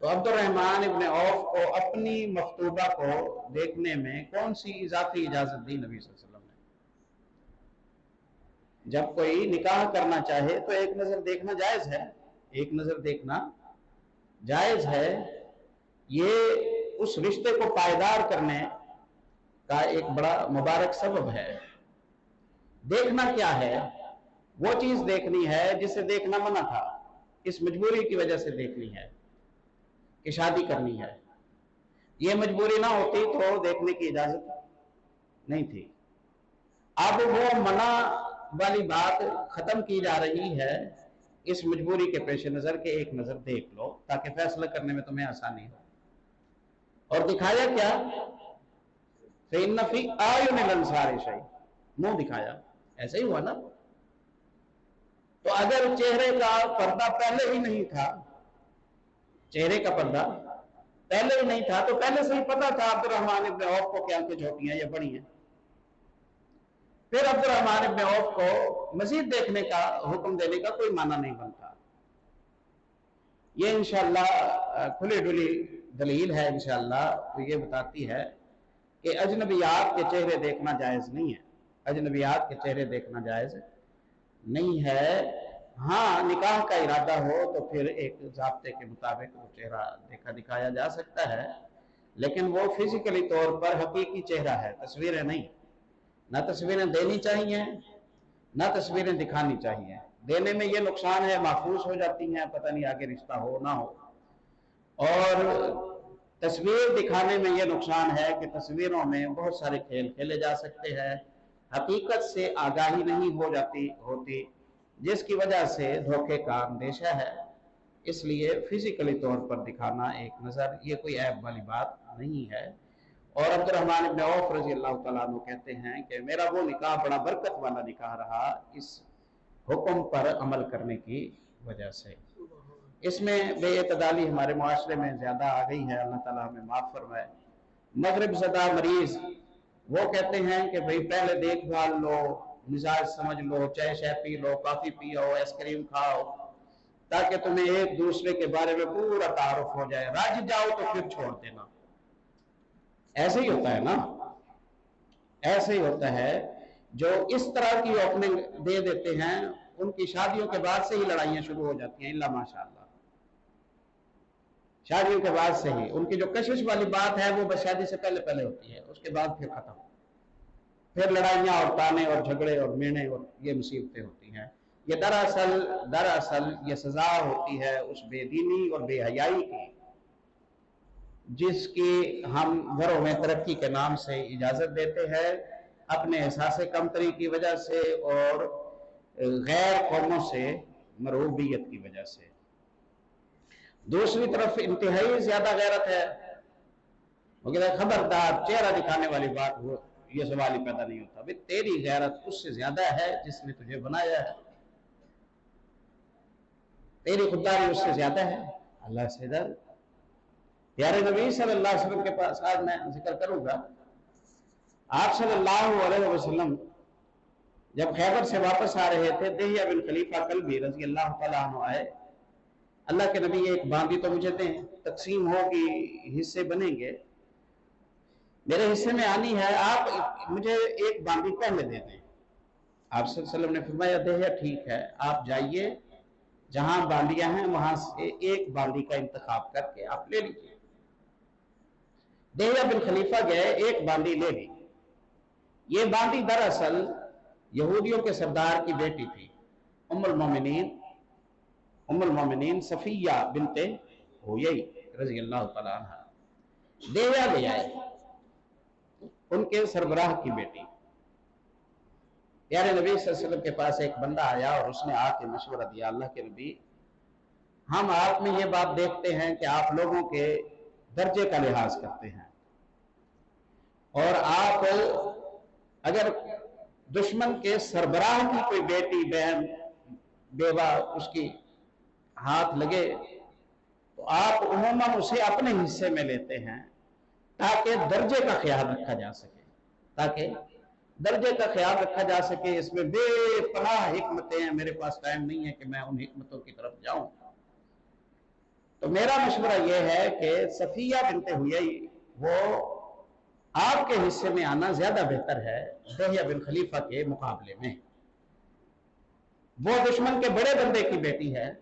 تو عبد الرحمن ابن عوف کو اپنی مخطوبہ کو دیکھنے میں کون سی اضافی اجازت دی نبی صلی اللہ علیہ وسلم نے؟ جب کوئی نکاح کرنا چاہے تو ایک نظر دیکھنا جائز ہے، ایک نظر دیکھنا جائز ہے، یہ اس رشتے کو پائیدار کرنے کا ایک بڑا مبارک سبب ہے۔ دیکھنا کیا ہے؟ وہ چیز دیکھنی ہے جسے دیکھنا منع تھا، اس مجبوری کی وجہ سے دیکھنی ہے کہ شادی کرنی ہے۔ یہ مجبوری نہ ہوتی تو دیکھنے کی اجازت نہیں تھی۔ اب وہ منع والی بات ختم کی جا رہی ہے اس مجبوری کے پیش نظر کے ایک نظر دیکھ لو تاکہ فیصلہ کرنے میں تمہیں آسانی ہو۔ اور دکھایا کیا؟ فَإِنَّ فِي أَعْيُنِ الْأَنصَارِ شَيْءٍ، منہ دکھایا، ایسے ہی ہوا نا۔ تو اگر چہرے کا پردہ پہلے ہی نہیں تھا، چہرے کا پردہ پہلے ہی نہیں تھا تو پہلے سے ہی پتا تھا عبد الرحمن ابن عوف کو کہ آنکھیں چھوٹی ہیں یا بڑی ہیں، پھر عبد الرحمن ابن عوف کو مزید دیکھنے کا حکم دینے کا کوئی معنی نہیں بنتا۔ یہ انشاءاللہ کھلی ڈلی دلیل ہے، انشاءاللہ تو یہ بتاتی ہے کہ اجنبیات کے چہرے دیکھنا جائز نہیں ہے، اجنبیات کے چہرے دیکھنا جائز نہیں ہے۔ ہاں نکاح کا ارادہ ہو تو پھر ایک ضابطے کے مطابق وہ چہرہ دیکھا دکھایا جا سکتا ہے، لیکن وہ فزیکلی طور پر حقیقی چہرہ ہے، تصویریں نہیں۔ نہ تصویریں دینی چاہیے نہ تصویریں دکھانی چاہیے۔ دینے میں یہ نقصان ہے محفوظ ہو جاتی ہیں، پتہ نہیں آگے رشتہ ہو نہ ہو، اور تصویر دکھانے میں یہ نقصان ہے کہ تصویروں میں بہت سارے کھیل کھیلے جا سکتے ہیں، حقیقت سے آگاہی نہیں ہوتی جس کی وجہ سے دھوکے کا اندیشہ ہے۔ اس لیے فزیکلی طور پر دکھانا ایک نظر یہ کوئی عیب والی بات نہیں ہے۔ اور عبد الرحمن ابن عوف رضی اللہ تعالیٰ عنہ کہتے ہیں کہ میرا وہ نکاح بڑا برکت والا نکاح رہا اس حکم پر عمل کرنے کی وجہ سے۔ اس میں بے اعتدالی ہمارے معاشرے میں زیادہ آ گئی ہے، اللہ تعالیٰ ہمیں معاف فرمائے۔ مغرب زدہ مریض وہ کہتے ہیں کہ بھئی پہلے دیکھ بھال لو، مزاج سمجھ لو، چائے شاہ پی لو، کافی پیو، آئس کریم کھاؤ، تاکہ تمہیں ایک دوسرے کے بارے میں پورا تعارف ہو جائے، راضی جاؤ تو پھر چھوڑ دینا۔ ایسے ہی ہوتا ہے نا، ایسے ہی ہوتا ہے۔ جو اس طرح کی اوپننگ دے دیتے ہیں ان کی شادیوں کے بعد سے ہی لڑائیاں شروع ہو جاتی ہیں، الا ماشاءاللہ، شادیوں کے بعد سے ہی ان کی جو کشش والی بات ہے وہ بس شادی سے پہلے پہلے ہوتی ہے، اس کے بعد پھر ختم، پھر لڑائیاں اور تانے اور جھگڑے اور مینے اور یہ مصیبتیں ہوتی ہیں۔ یہ دراصل یہ سزا ہوتی ہے اس بے دینی اور بے حیائی کی جس کی ہم گھروں میں ترقی کے نام سے اجازت دیتے ہیں، اپنے احساس کمتری کی وجہ سے اور غیر قوموں سے مرعوبیت کی وجہ سے۔ دوسری طرف انتہائی زیادہ غیرت ہے، وہ کہتا ہے خبردار چہرہ دکھانے والی بات ہو، یہ سوال ہی پیدا نہیں ہوتا۔ بھئی تیری غیرت اس سے زیادہ ہے جس نے تجھے بنایا ہے، تیری خودداری اس سے زیادہ ہے، اللہ سے ڈر۔ پیارے نبی صلی اللہ علیہ وسلم کے پاس آج میں ذکر کروں گا، آپ صلی اللہ علیہ وسلم جب خیبر سے واپس آ رہے تھے، دہیہ بن خلیفہ کلبی رضی اللہ تعالیٰ عنہ آئے، اللہ کے نبی ایک باندی تو مجھے دیں، تقسیم ہوگی، حصے بنیں گے، میرے حصے میں آنی ہے، آپ مجھے ایک باندی پہلے دے دیں۔ آپ صلی اللہ علیہ وسلم نے فرمایا دہیہ ٹھیک ہے، آپ جائیے جہاں باندیاں ہیں وہاں سے ایک باندی کا انتخاب کر کے آپ لے لیجیے۔ دہیہ بن خلیفہ گئے، ایک باندی لے لی۔ یہ باندی دراصل یہودیوں کے سردار کی بیٹی تھی، ام المومنین صفیہ بنت ہویی رضی اللہ تعالیٰ عنہ دہیہ لے آئے، ان کے سربراہ کی بیٹی۔ پیارے نبی صلی اللہ علیہ وسلم کے پاس ایک بندہ آیا اور اس نے آ کے مشورہ دیا، اللہ کے نبی ہم آپ میں یہ بات دیکھتے ہیں کہ آپ لوگوں کے درجے کا لحاظ کرتے ہیں، اور آپ اگر دشمن کے سربراہ کی کوئی بیٹی بہن بیوہ اس کی ہاتھ لگے تو آپ عموماً اسے اپنے حصے میں لیتے ہیں تاکہ درجے کا خیال رکھا جا سکے، اس میں بے پناہ حکمتیں ہیں، میرے پاس ٹائم نہیں ہے کہ میں ان حکمتوں کی طرف جاؤں۔ تو میرا مشورہ یہ ہے کہ صفیہ بنت حیی وہ آپ کے حصے میں آنا زیادہ بہتر ہے دہیہ بن خلیفہ کے مقابلے میں۔ وہ دشمن کے بڑے بندے کی بیٹی ہے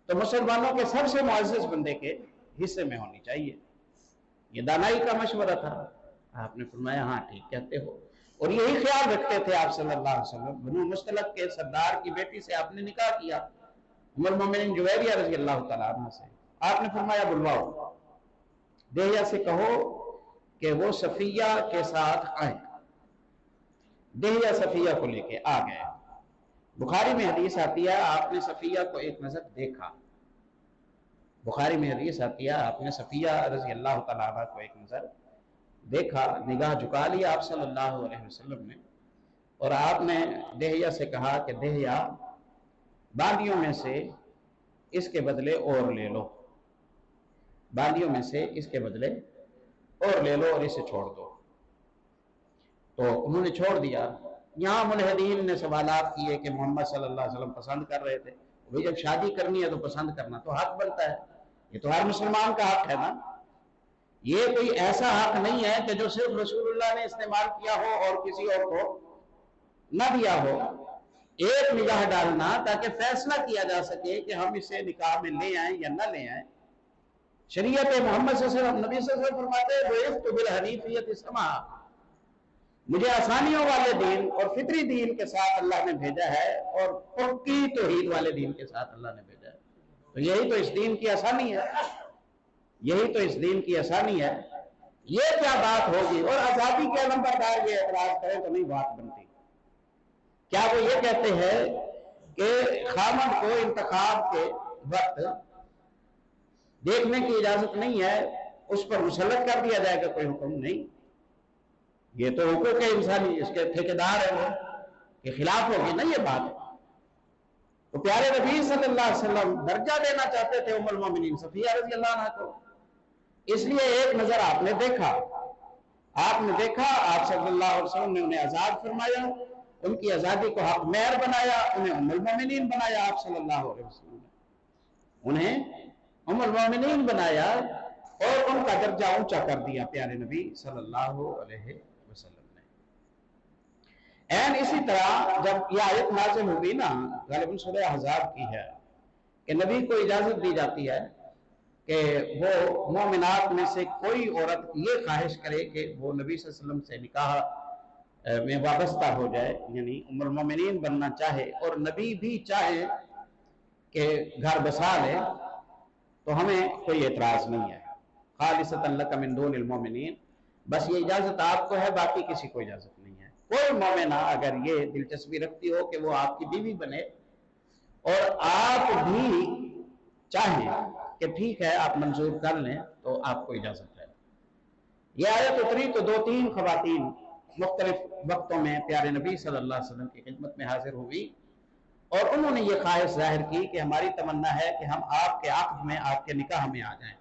تو مسلمانوں کے سب سے معزز بندے کے حصے میں ہونی چاہیے۔ یہ دانائی کا مشورہ تھا۔ آپ نے فرمایا ہاں ٹھیک کہتے ہو، اور یہی خیال رکھتے تھے آپ صلی اللہ علیہ وسلم۔ بنو مستلق کے سردار کی بیٹی سے آپ نے نکاح کیا، ام المومنین جویریہ رضی اللہ تعالیٰ عنہ سے۔ آپ نے فرمایا بلواؤ، دہیہ سے کہو کہ وہ صفیہ کے ساتھ آئے۔ دہیہ صفیہ کو لے کے آ گئے۔ بخاری میں حدیث آتی ہے آپ نے صفیہ کو ایک نظر دیکھا۔ بخاری میں حدیث آتی ہے آپ نے صفیہ رضی اللہ تعالیٰ عنہ کو ایک نظر دیکھا، نگاہ جھکا لیا آپ صلی اللہ علیہ وسلم نے، اور آپ نے دہیہ سے کہا کہ دہیہ باندیوں میں سے اس کے بدلے اور لے لو، باندیوں میں سے اس کے بدلے اور لے لو اور اسے چھوڑ دو۔ تو انہوں نے چھوڑ دیا۔ یہاں ملحدین نے سوالات کیے کہ محمد صلی اللہ علیہ وسلم پسند کر رہے تھے۔ بھئی جب شادی کرنی ہے تو پسند کرنا تو حق بنتا ہے، یہ تو ہر مسلمان کا حق ہے نا۔ یہ کوئی ایسا حق نہیں ہے کہ جو صرف رسول اللہ نے استعمال کیا ہو اور کسی اور کو نہ دیا ہو۔ ایک نگاہ ڈالنا تاکہ فیصلہ کیا جا سکے کہ ہم اسے نکاح میں لے آئیں یا نہ لے آئیں۔ شریعت محمد صلی اللہ علیہ وسلم، نبی صلی اللہ علیہ وسلم فرماتے ہیں بُعِثْتُ بِالْحَنِیفِیَّةِ سَمْحًا، مجھے آسانیوں والے دین اور فطری دین کے ساتھ اللہ نے بھیجا ہے، اور پکی توحید والے دین کے ساتھ اللہ نے بھیجا ہے۔ تو یہی تو اس دین کی آسانی ہے، یہی تو اس دین کی آسانی ہے۔ یہ کیا بات ہوگی؟ اور آزادی کے علم پر دار یہ اعتراض کریں تو نہیں بات بنتی۔ کیا وہ یہ کہتے ہیں کہ خامد کو انتخاب کے وقت دیکھنے کی اجازت نہیں ہے، اس پر مسلط کر دیا جائے گا؟ کوئی حکم نہیں، یہ تو حقوق انسانی اس کے ٹھیکیدار ہے، وہ کے خلاف ہوگی نا یہ بات۔ تو پیارے نبی صلی اللہ علیہ وسلم درجہ دینا چاہتے تھے ام المومنین صفیہ رضی اللہ عنہ کو، اس لیے ایک نظر آپ نے دیکھا، آپ نے دیکھا، آپ صلی اللہ علیہ وسلم نے انہیں آزاد فرمایا، ان کی آزادی کو حق مہر بنایا، انہیں ام المومنین بنایا آپ صلی اللہ علیہ وسلم نے، انہیں ام المومنین بنایا اور ان کا درجہ اونچا کر دیا پیارے نبی صلی اللہ علیہ وسلم نے۔ این اسی طرح جب یہ آیت نازل ہوئی نا، غالباً سورہ احزاب کی ہے، کہ نبی کو اجازت دی جاتی ہے کہ وہ مومنات میں سے کوئی عورت یہ خواہش کرے کہ وہ نبی صلی اللہ علیہ وسلم سے نکاح میں وابستہ ہو جائے، یعنی ام المومنین بننا چاہے، اور نبی بھی چاہے کہ گھر بسا لے، تو ہمیں کوئی اعتراض نہیں ہے۔ خالصۃ لک من دون المومنین، بس یہ اجازت آپ کو ہے، باقی کسی کو اجازت نہیں ہے۔ کوئی مومنہ اگر یہ دلچسپی رکھتی ہو کہ وہ آپ کی بیوی بنے اور آپ بھی چاہیں کہ ٹھیک ہے آپ منظور کر لیں، تو آپ کو اجازت ہے۔ یہ آیت اتری تو 2-3 خواتین مختلف وقتوں میں پیارے نبی صلی اللہ علیہ وسلم کی خدمت میں حاضر ہوئی، اور انہوں نے یہ خواہش ظاہر کی کہ ہماری تمنا ہے کہ ہم آپ کے عقد میں، آپ کے نکاح میں آ جائیں۔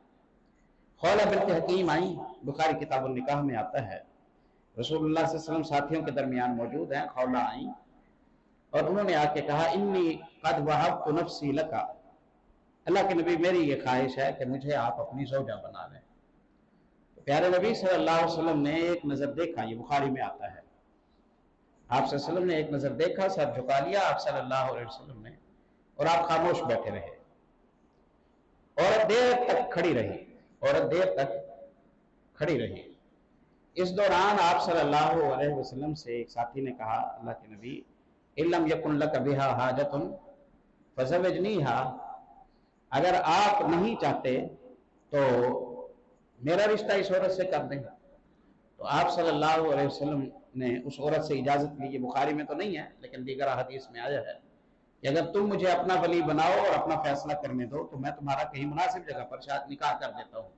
خولہ بنت حکیم آئیں، بخاری کتاب النکاح میں آتا ہے، رسول اللہ صلی اللہ علیہ وسلم ساتھیوں کے درمیان موجود ہیں، خولہ آئیں اور انہوں نے آ کے کہا انی قد وہبت نفسی لکا، اللہ کے نبی میری یہ خواہش ہے کہ مجھے آپ اپنی زوجہ بنا لیں۔ پیارے نبی صلی اللہ علیہ وسلم نے ایک نظر دیکھا، یہ بخاری میں آتا ہے، آپ صلی اللہ علیہ وسلم نے ایک نظر دیکھا، سر جھکا لیا آپ صلی اللہ علیہ وسلم نے، اور آپ خاموش بیٹھے رہے۔ عورت دیر تک کھڑی رہی، عورت دیر تک کھڑی رہی۔ اس دوران آپ صلی اللہ علیہ وسلم سے ایک ساتھی نے کہا اللہ کے نبی ان لم یکن لک بہا حاجۃ فزوجنیہا، اگر آپ نہیں چاہتے تو میرا رشتہ اس عورت سے کر دیں۔ تو آپ صلی اللہ علیہ وسلم نے اس عورت سے اجازت لی، یہ بخاری میں تو نہیں ہے لیکن دیگر حدیث میں آیا ہے کہ اگر تم مجھے اپنا ولی بناؤ اور اپنا فیصلہ کرنے دو تو میں تمہارا کہیں مناسب جگہ پر شاید نکاح کر دیتا ہوں۔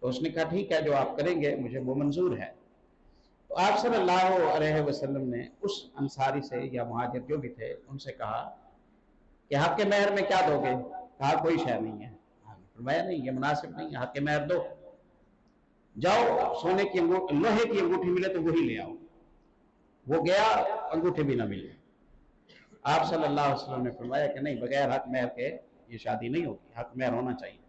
تو اس نے کہا ٹھیک ہے جو آپ کریں گے مجھے وہ منظور ہے۔ تو آپ صلی اللہ علیہ وسلم نے اس انصاری سے یا مہاجر جو بھی تھے ان سے کہا کہ حق کے مہر میں کیا دو گے؟ کہا کوئی شے نہیں ہے۔ فرمایا نہیں یہ مناسب نہیں ہے، حق کے مہر دو، جاؤ سونے کی لوہے کی انگوٹھی ملے تو وہی لے آؤ۔ وہ گیا، انگوٹھی بھی نہ ملی۔ آپ صلی اللہ علیہ وسلم نے فرمایا کہ نہیں، بغیر حق مہر کے یہ شادی نہیں ہوگی، حق مہر ہونا چاہیے۔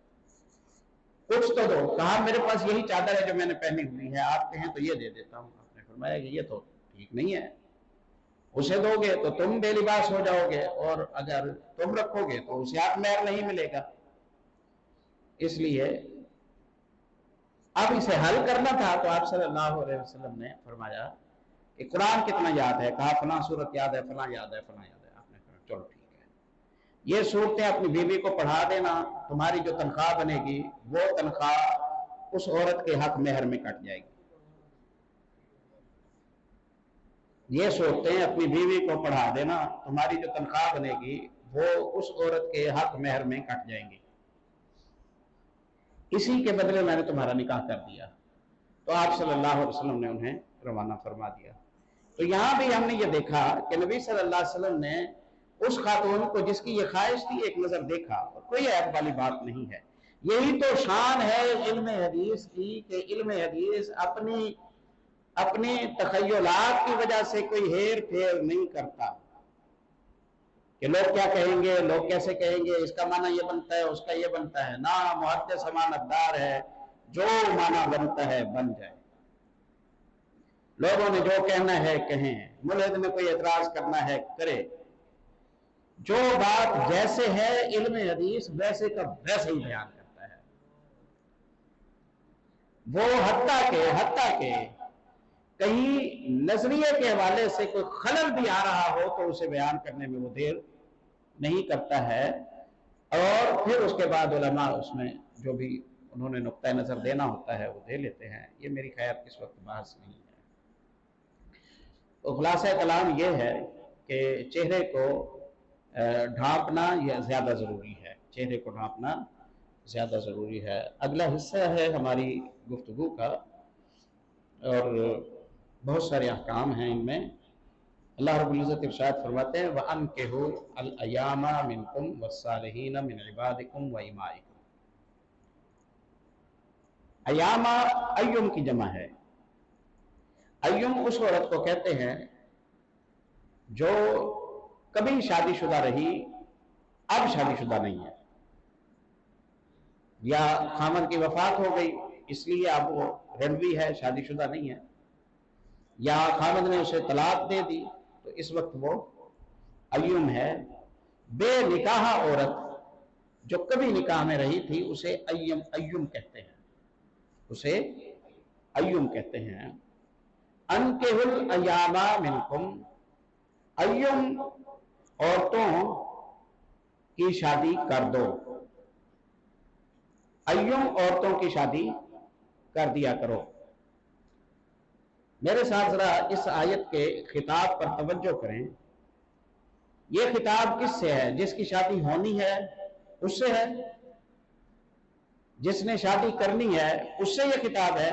کچھ تو دو. کہا میرے پاس یہی چادر ہے جو میں نے پہنی ہوئی ہے, آپ کہیں تو یہ دے دیتا ہوں. آپ نے فرمایا کہ یہ تو ٹھیک نہیں ہے, اسے دو گے تو تم بے لباس ہو جاؤ گے, اور اگر تم رکھو گے تو اسے آپ مہر نہیں ملے گا. اس لیے اب اسے حل کرنا تھا تو آپ صلی اللہ علیہ وسلم نے فرمایا کہ قرآن کتنا یاد ہے؟ کہا فلاں صورت یاد ہے, فلاں یاد ہے, فلاں یاد ہے. آپ نے کہا چلو ٹھیک ہے, یہ صورتیں اپنی بیوی کو پڑھا دینا, تمہاری جو تنخواہ بنے گی وہ تنخواہ اس عورت کے حق مہر میں کٹ جائے گی. یہ صورتیں اپنی بیوی کو پڑھا دینا, تمہاری جو تنخواہ بنے گی وہ اس عورت کے حق مہر میں کٹ جائیں گی, اسی کے بدلے میں نے تمہارا نکاح کر دیا. تو آپ صلی اللہ علیہ وسلم نے انہیں روانہ فرما دیا. تو یہاں بھی ہم نے یہ دیکھا کہ نبی صلی اللہ علیہ وسلم نے اس خاتون کو جس کی یہ خواہش تھی ایک نظر دیکھا, اور کوئی عیب والی بات نہیں ہے. یہی تو شان ہے علم حدیث کی کہ علم حدیث اپنی تخیلات کی وجہ سے کوئی ہیر پھیر نہیں کرتا کہ لوگ کیا کہیں گے, لوگ کیسے کہیں گے, اس کا معنی یہ بنتا ہے, اس کا یہ بنتا ہے. نہ, محدث امانتدار ہے, جو معنی بنتا ہے بن جائے. لوگوں نے جو کہنا ہے کہیں, ملحد نے کوئی اعتراض کرنا ہے کرے. جو بات جیسے ہے علم حدیث ویسے کا ویسے ہی بیان کرتا ہے. وہ حتیٰ کہ کہیں نظریے کے حوالے سے کوئی خلل بھی آ رہا ہو تو اسے بیان کرنے میں وہ دیر نہیں کرتا ہے, اور پھر اس کے بعد علماء اس میں جو بھی انہوں نے نقطہ نظر دینا ہوتا ہے وہ دے لیتے ہیں. یہ میری خیر اس وقت بحث نہیں ہے. تو خلاصہ کلام یہ ہے کہ چہرے کو ڈھانپنا یہ زیادہ ضروری ہے, چہرے کو ڈھانپنا زیادہ ضروری ہے. اگلا حصہ ہے ہماری گفتگو کا, اور بہت سارے احکام ہیں ان میں. اللہ رب العزت ارشاد فرماتے ہیں وَأَنكِحُوا الْأَيَامَ مِنْكُمْ وَالصَّالِحِينَ مِنْ عِبَادِكُمْ وَإِمَائِكُمْ. ایامہ ایوم کی جمع ہے. ایوم اس عورت کو کہتے ہیں جو کبھی شادی شدہ رہی, اب شادی شدہ نہیں ہے, یا خامد کی وفات ہو گئی اس لیے اب وہ رنوی ہے, شادی شدہ نہیں ہے, یا خامد نے اسے طلاق دے دی تو اس وقت وہ ایوم ہے. بے نکاح عورت جو کبھی نکاح میں رہی تھی اسے ایوم کہتے ہیں, اسے ایوم کہتے ہیں. انکحوا الایام منکم, ایوم عورتوں کی شادی کر دو, ایوم عورتوں کی شادی کر دیا کرو. میرے ساتھ ذرا اس آیت کے خطاب پر توجہ کریں. یہ خطاب کس سے ہے؟ جس کی شادی ہونی ہے اس سے ہے, جس نے شادی کرنی ہے اس سے یہ خطاب ہے,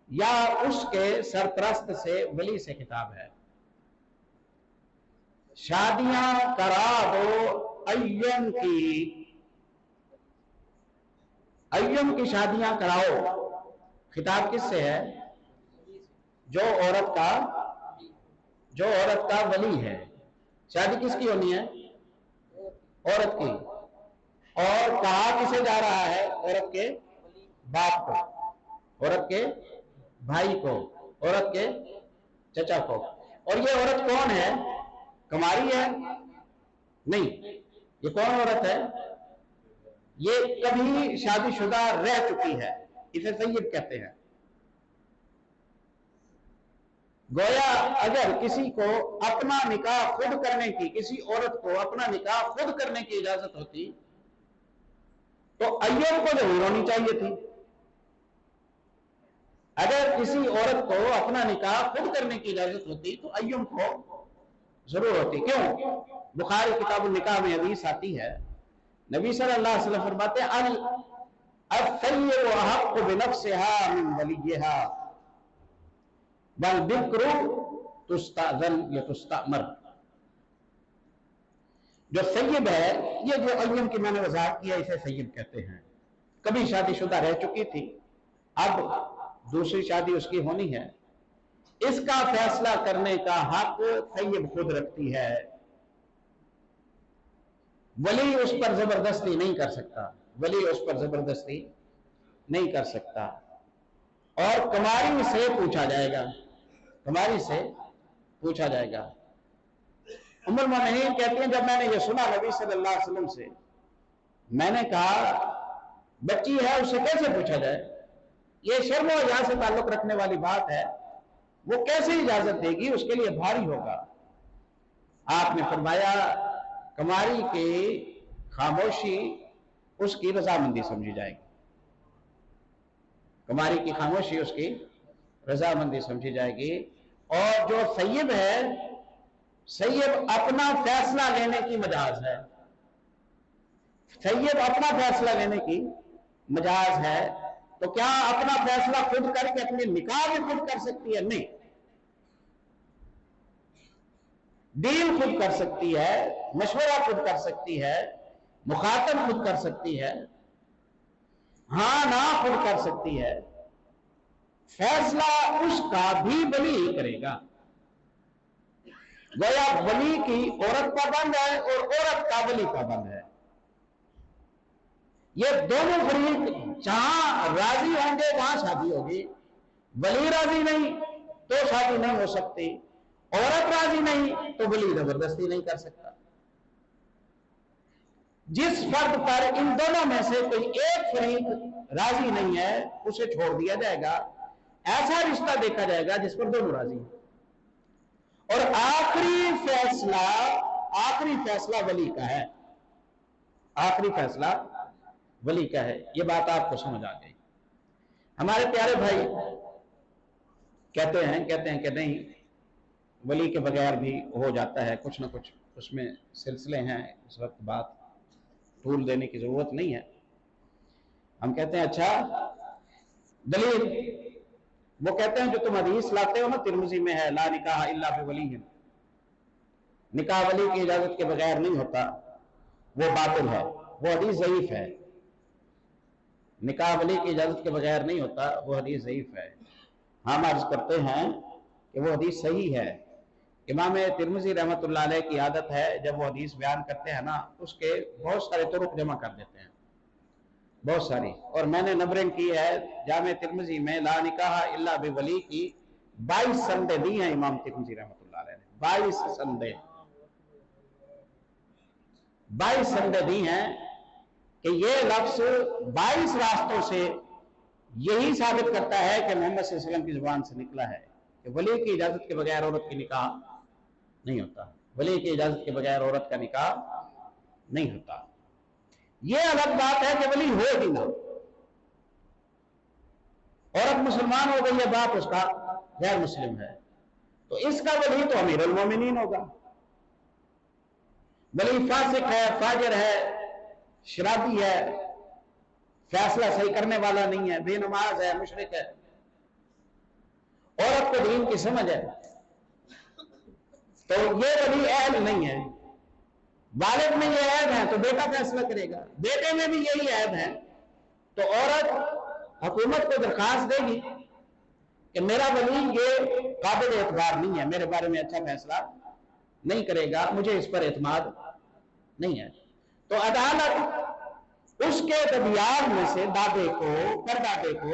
یا اس کے سرپرست سے, ولی سے خطاب ہے؟ شادیاں کرا دو ایوم کی, ایوم کی شادیاں کراؤ. خطاب کس سے ہے؟ جو عورت کا ولی ہے. شادی کس کی ہونی ہے؟ عورت کی. اور کہا کسے جا رہا ہے؟ عورت کے باپ کو, عورت کے بھائی کو, عورت کے چچا کو. اور یہ عورت کون ہے؟ کماری ہے؟ نہیں. یہ کون عورت ہے؟ یہ کبھی شادی شدہ رہ چکی ہے, اسے سید کہتے ہیں. گویا اگر کسی کو اپنا نکاح خود کرنے کی, کسی عورت کو اپنا نکاح خود کرنے کی اجازت ہوتی تو ایوم کو ضرور ہونی چاہیے تھی. اگر کسی عورت کو اپنا نکاح خود کرنے کی اجازت ہوتی تو ایوم کو ضرور ہوتی. کیوں؟ بخاری کتاب النکاح میں حدیث آتی ہے, نبی صلی اللہ علیہ وسلم فرماتے ہیں الثیب احق بنفسها من ولیها والبکر تستأذن یتستأمر. جو سیب ہے, یہ جو ایوم کی میں نے وضاحت کیا اسے سیب کہتے ہیں. کبھی شادی شدہ رہ چکی تھی, اب دوسری شادی اس کی ہونی ہے, اس کا فیصلہ کرنے کا حق سیب خود رکھتی ہے. ولی اس پر زبردستی نہیں کر سکتا, ولی اس پر زبردستی نہیں کر سکتا، اور کماری سے پوچھا جائے گا، کماری سے پوچھا جائے گا۔ ام المومنین کہتی ہیں جب میں نے یہ سنا نبی صلی اللہ علیہ وسلم سے، میں نے کہا بچی ہے اسے کیسے پوچھا جائے، یہ شرم و حیا سے تعلق رکھنے والی بات ہے، وہ کیسے اجازت دے گی، اس کے لیے بھاری ہوگا۔ آپ نے فرمایا کماری کی خاموشی اس کی رضامندی سمجھی جائے گی، کماری کی خاموشی اس کی رضامندی سمجھی جائے گی۔ اور جو سیب ہے، سیب اپنا فیصلہ لینے کی مجاز ہے، سیب اپنا فیصلہ لینے کی مجاز ہے، تو کیا اپنا فیصلہ خود کر کے اپنے نکاح بھی خود کر سکتی ہے؟ نہیں، ڈیل خود کر سکتی ہے، مشورہ خود کر سکتی ہے، مخاطب خود کر سکتی ہے، ہاں نہ خود کر سکتی ہے، فیصلہ اس کا بھی ولی ہی کرے گا۔ گویا ولی کی عورت پابند ہے اور عورت کا ولی پابند ہے، یہ دونوں فریق جہاں راضی ہوں گے وہاں شادی ہوگی، ولی راضی نہیں تو شادی نہیں ہو سکتی، عورت راضی نہیں تو ولی زبردستی نہیں کر سکتا۔ جس فرد پر ان دونوں میں سے کوئی ایک فریق راضی نہیں ہے اسے چھوڑ دیا جائے گا، ایسا رشتہ دیکھا جائے گا جس پر دونوں راضی ہیں، اور آخری فیصلہ ولی کا ہے، آخری فیصلہ ولی کا ہے۔ یہ بات آپ کو سمجھ آ گئی۔ ہمارے پیارے بھائی کہتے ہیں کہ نہیں، ولی کے بغیر بھی ہو جاتا ہے، کچھ نہ کچھ اس میں سلسلے ہیں، اس وقت بات طول دینے کی ضرورت نہیں ہے۔ ہم کہتے ہیں اچھا دلیل، وہ کہتے ہیں جو تم حدیث لاتے ہو نا، ترمذی میں ہے لا نکاح الا بولی، نکاح ولی کی اجازت کے بغیر نہیں ہوتا، وہ باطل ہے، وہ حدیث ضعیف ہے، نکاح ولی کی اجازت کے بغیر نہیں ہوتا، وہ حدیث ضعیف ہے۔ ہم عرض کرتے ہیں کہ وہ حدیث صحیح ہے۔ امام ترمذی رحمۃ اللہ علیہ کی عادت ہے جب وہ حدیث بیان کرتے ہیں نا، اس کے بہت سارے طرق جمع کر دیتے ہیں، بہت ساری، اور میں نے نمبرنگ کی ہے جامع ترمذی میں لا نکاح الا بولی کی 22 سندیں دی ہیں امام ترمذی رحمۃ اللہ علیہ نے، 22 سندیں دی ہیں کہ یہ لفظ 22 راستوں سے یہی ثابت کرتا ہے کہ محمد صلی اللہ علیہ وسلم کی زبان سے نکلا ہے کہ ولی کی اجازت کے بغیر عورت کی نکاح نہیں ہوتا، ولی کی اجازت کے بغیر عورت کا نکاح نہیں ہوتا۔ یہ الگ بات ہے کہ ولی ہو ہی نہ، عورت مسلمان ہو گئی ہے، باپ اس کا غیر مسلم ہے، تو اس کا ولی تو امیر المومنین ہوگا۔ ولی فاسق ہے، فاجر ہے، شرابی ہے، فیصلہ صحیح کرنے والا نہیں ہے، بے نماز ہے، مشرک ہے، عورت کو دین کی سمجھ ہے، تو یہ ولی اہل نہیں ہے۔ والد میں یہ عیب ہے تو بیٹا فیصلہ کرے گا، بیٹے میں بھی یہی عیب ہے تو عورت حکومت کو درخواست دے گی کہ میرا ولی یہ قابل اعتبار نہیں ہے، میرے بارے میں اچھا فیصلہ نہیں کرے گا، مجھے اس پر اعتماد نہیں ہے، تو عدالت اس کے دبیار میں سے دادے کو، پردادے کو،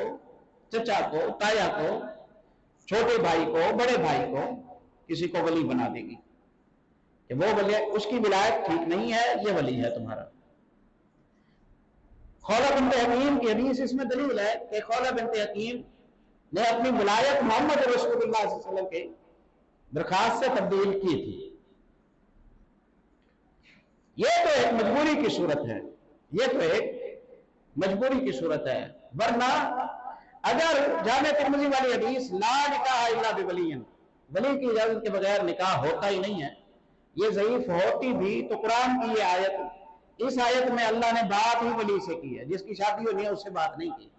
چچا کو، تایا کو، چھوٹے بھائی کو، بڑے بھائی کو کسی کو ولی بنا دے گی کہ وہ ولی، اس کی ولایت ٹھیک نہیں ہے، یہ ولی ہے تمہارا۔ خولہ بنت حکیم کی حدیث اس میں دلیل ہے کہ خولہ بنت حکیم نے اپنی ولایت محمد رسول اللہ صلی اللہ علیہ وسلم کے درخواست سے تبدیل کی تھی۔ یہ تو ایک مجبوری کی صورت ہے، یہ تو ایک مجبوری کی صورت ہے، ورنہ اگر جامع ترمذی والی حدیث لا نکاح الا بولی، ولی کی اجازت کے بغیر نکاح ہوتا ہی نہیں ہے، یہ ضعیف ہوتی بھی تو قرآن کی یہ آیت، اس آیت میں اللہ نے بات ہی ولی سے کی ہے، جس کی شادی ہونی ہے اس سے بات نہیں کی،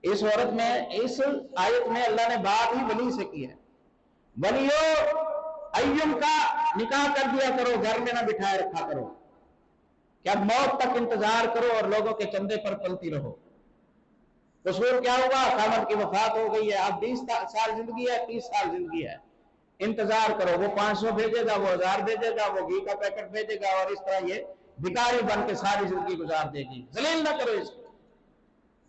اس عورت میں، اس آیت میں اللہ نے بات ہی ولی سے کی ہے۔ ولیو ایوم کا نکاح کر دیا کرو، گھر میں نہ بٹھائے رکھا کرو، کہ اب موت تک انتظار کرو اور لوگوں کے چندے پر پلتی رہو۔ قصور کیا ہوا؟ خامد کی وفات ہو گئی ہے، اب 20 سال زندگی ہے، 30 سال زندگی ہے، انتظار کرو، وہ 500 بھیجے گا، وہ 1000 بھیجے گا، وہ گھی کا پیکٹ بھیجے گا، اور اس طرح یہ بھکاری بن کے ساری زندگی گزار دے گی۔ ذلیل نہ کرو اس کو،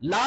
لا